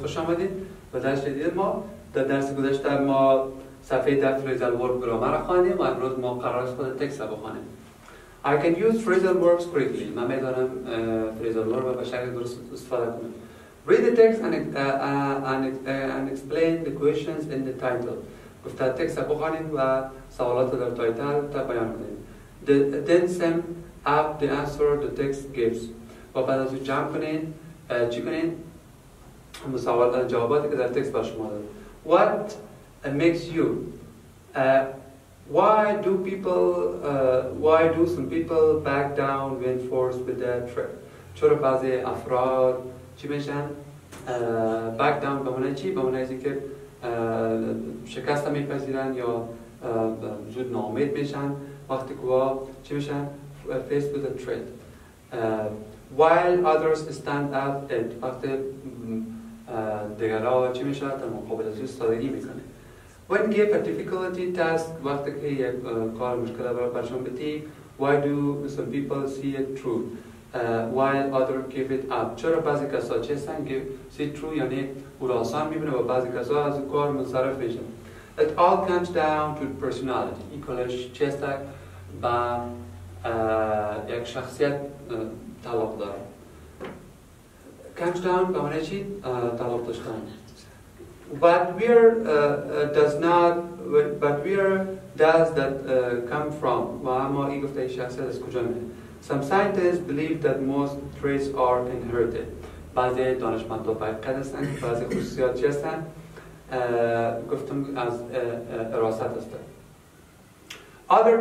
خوش آمدید به درس جدید ما. در درس گذشته ما صفحه 10 phrasal verb گرامر را خواندیم و امروز ما قرار است خود تکست را بخوانیم. I can use phrasal verbs correctly. من می‌دانم phrasal verb را به شکل درست استفاده کنم. Read the text and explain the questions in the title. گفته تکست را بخوانید و سوالات در تایتل تا بیان کنید. Then sum up the answer the text gives. و بعد از جمع کنید چی کنید؟ جواباتی که در تکست بر شما داده. What makes you? Why do some people back down when forced with their threat? چرا بعضی افراد چی میشن؟ back down به معنی چی؟ به معنی که شکست میپذیرن یا زود ناامید میشن وقتی که چی میشن؟ faced with a threat. While others stand up and وقتی دیگرها چی میشه؟ در مقابل از ایستادگی میکنه. When give a difficulty task وقتی که یک کار مشکل برشان بدی why do some people see it through while others give it up. چرا بعضی کسا چه هستن که see through یعنی او را آسان میبینه و بعضی کسا از کار منصرف میشن. It all comes down to personality. این کلش چه هست با یک شخصیت تعلق داره. Comes down به معنی چی؟ تعلق داشتن. But where does that come from? و اما این گفته این شخصیت از کجا میاد؟ Some scientists believe that most traits are inherited. بعضی دانشمندا باید هستند که بعضی خصوصیات چی هستند؟ گفتم از وراثت هستند. Other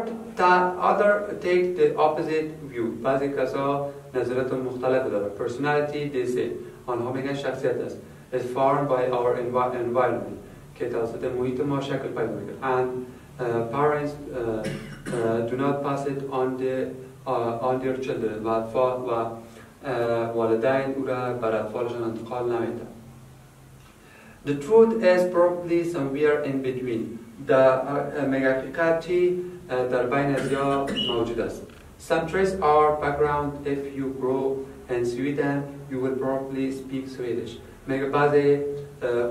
take the opposite view. بعضی کسا نظرات مختلف داره. Personality they say. آنها میگن شخصیت است. Is formed by our environment. که توسط محیط ما شکل پیدا میکنه. And parents do not pass it on their children. و والدین او را بر اطفالشان انتقال نمیدن. The truth is probably somewhere in between. مگر حقیقتی در بین ازیا موجود است. Some traits are background. If you grow in Sweden, you will probably speak Swedish. مگر بعضی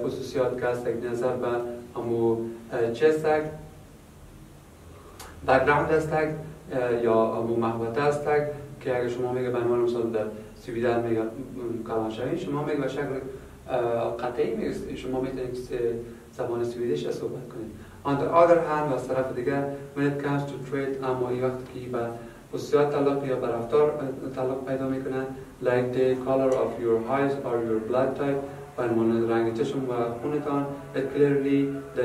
خصوصیات که است نظر به همو چه است background است یا همو محوطه است که اگر شما میگه به عنوان مثال در سویدن میگه کلان شوید شما میگه به شکل قطعی میگه شما میتونید زبان سویدش را صحبت کنید. On the other hand و از طرف دیگر when it comes to trait اما این وقت که به خصوصیات تعلق یا به رفتار تعلق پیدا میکنن like the color of your eyes or your blood type و عنوان رنگ چشم و خونتان that clearly the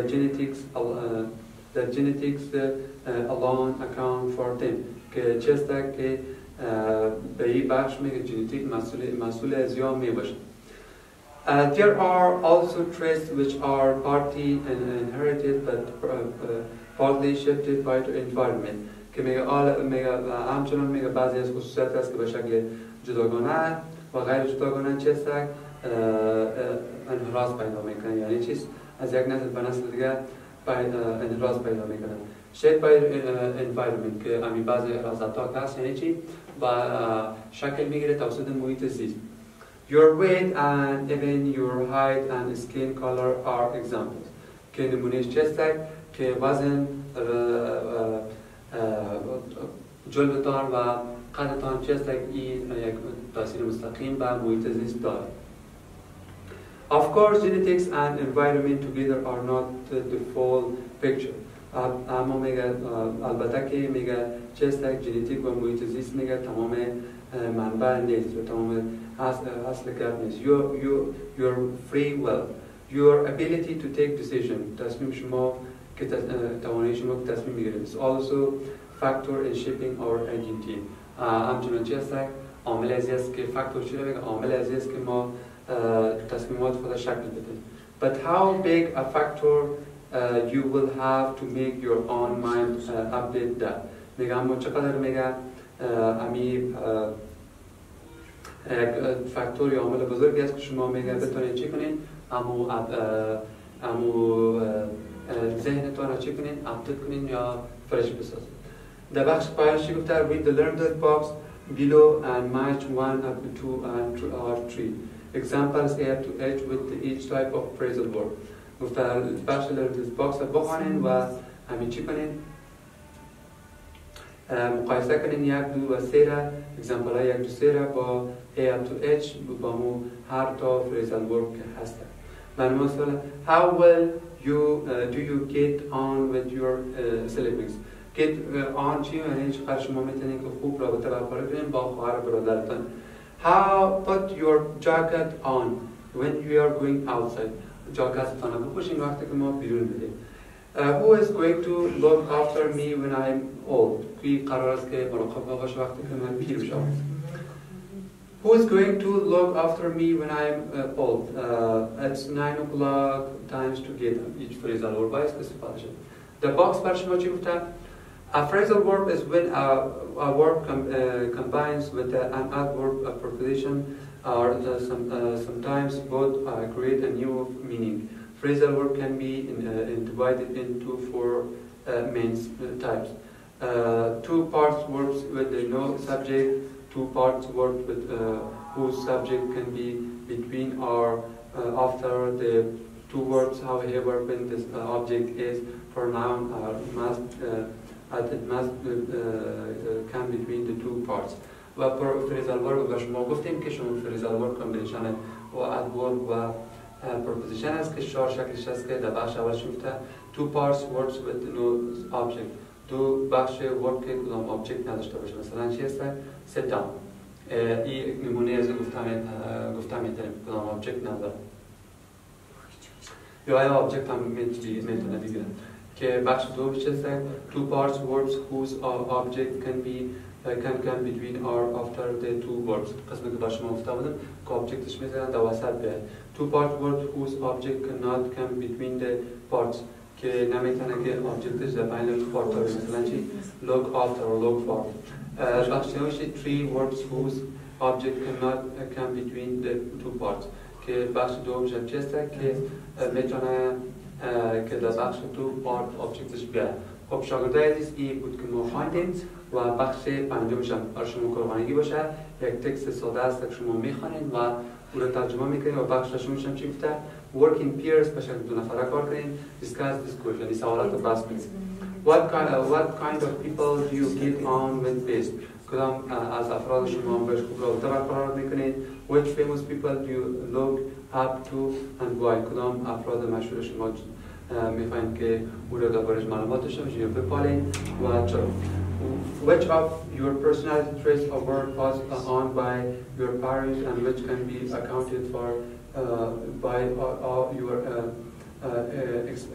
genetics alone account for them که چسته که به این بخش میگه ژنتیک مسئول از یا میباشه. There are also traits which are partly inherited but partly shifted by the environment. که میگه همچنان میگه بعضی از خصوصیات هست که به شکل جداگانه و غیر جداگانه چیست انحراف پیدا میکنه. یعنی چیست؟ از یک نسل به نسل دیگه انحراف پیدا میکنه. Shaped by environment که همین بعضی انحرافات ها هست یعنی چی؟ و شکل میگیره توسط محیط زیست. Your weight and even your height and skin color are examples. که نمونهش چیست که وزن جلوتان و قدتان چیست این یک تاثیر مستقیم به محیط زیست داره. Of course, genetics and environment together are not the full picture. اما میگه البته که میگه چیست ژنتیک و محیط زیست میگه تمام منبع نیست و تمام اصل کار نیست. Your free will, your ability to take decision تصمیم شما که توانایی شما که تصمیم میگیرید is also factor in shaping our identity. همچنان چی هست؟ عامل ازی است که فاکتور چی رو میگه؟ عامل ازی است که ما تصمیمات خود شکل بدیم. But how big a factor you will have to make your own mind update that. میگه اما چقدر میگه امی فاکتور یا عامل بزرگی است که شما میگه بتونید چی کنید؟ امو ذهنتون رو چی کنید؟ اپدیت کنید یا فرش بسازید. در بخش پایانش چی گفته؟ read the learned box below and match 1 up to 2 and or 3 examples A up to H with each type of phrasal verb. گفته بخش learned box رو بخوانید و همین چی کنید؟ مقایسه کنید 1 2 و 3 را example های 1 2 3 را با A up to H با مو هر تا phrasal verb که هستند. من مثلا how well do you get on with your siblings. get on چی یعنی چقدر شما میتونید که خوب رابطه برقرار کنید با خواهر برادرتان. how put your jacket on when you are going outside. جاکتتان رو بپوشید وقتی که ما بیرون میریم. who is going to look after me when I am old. کی قرار است که مراقب باشه وقتی که من پیر بشم. Who is going to look after me when I am old? It's 9 o'clock times to get each phrasal verb is استفاده شد. The box بر شما چی گفته؟ A phrasal verb is when a verb combines with an adverb, a preposition, or sometimes both create a new meaning. Phrasal verb can be divided into 4 main types. 2 parts verbs with no subject, 2 parts verbs with whose subject can be between or after the 2 verbs. However, when this object is pronoun or it must come between the 2 parts. و phrasal verb شما گفتیم که شما phrasal verb combination و adverb و preposition است که 4 شکلش است که در بخش اولش گفته 2 parts verbs with no object. 2 بخش verb که کدام object نداشته باشه. مثلا چی هست؟ sit down. این نمونه از گفتم میتونیم کدام object نداره. یا آیا object هم میتونه بگیرن. که بخش دوم چی هست؟ 2 parts verbs whose object can come between or after the 2 verbs. قسمی که باشه ما گفته بودم که objectش میذارن در وسط بیاد. 2 parts verbs whose object cannot come between the parts. که نمیتونه که objectش در بین پارت ها مثلا چی؟ look after or look for. بخش دومش 3 verbs whose object cannot come between the 2 parts. که بخش دومش چی هست که میتونه که در بخش 2 پارت objectش بیاد. خب شاگردای عزیز این بود که ما خواندیم و بخش پنجمش هم برای شما کارخانگی باشه. یک تکست ساده است که شما میخوانید و او را ترجمه میکنید و بخش ششمش هم چی گفته؟ work in pairs به شکل 2 نفره کار کنید. discuss discourse یعنی سوالات رو بحث کنید. what kind of people do you get on with best. کدام از افراد شما بهش خوب رابطه برقرار میکنید. which famous people do you look up to and why. کدام افراد مشهور شما میخواین که او را دربارش معلومات داشته باشید یا بپالین و چرا. which of your personality traits were passed on by your parents and which can be accounted for by your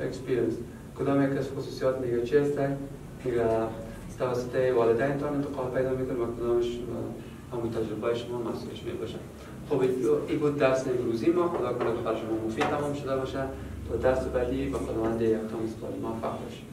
experience. کدام یک از خصوصیات میگه چی هستن؟ میگه توسط والدینتان انتقال پیدا میکنه و کدامش همون تجربه شما مسئولش میباشن. خب این بود درس امروزی ما. خدا کنه که برای شما مفید تمام شده باشه. تا درس بعدی با خداوند یکتا موفق باشید.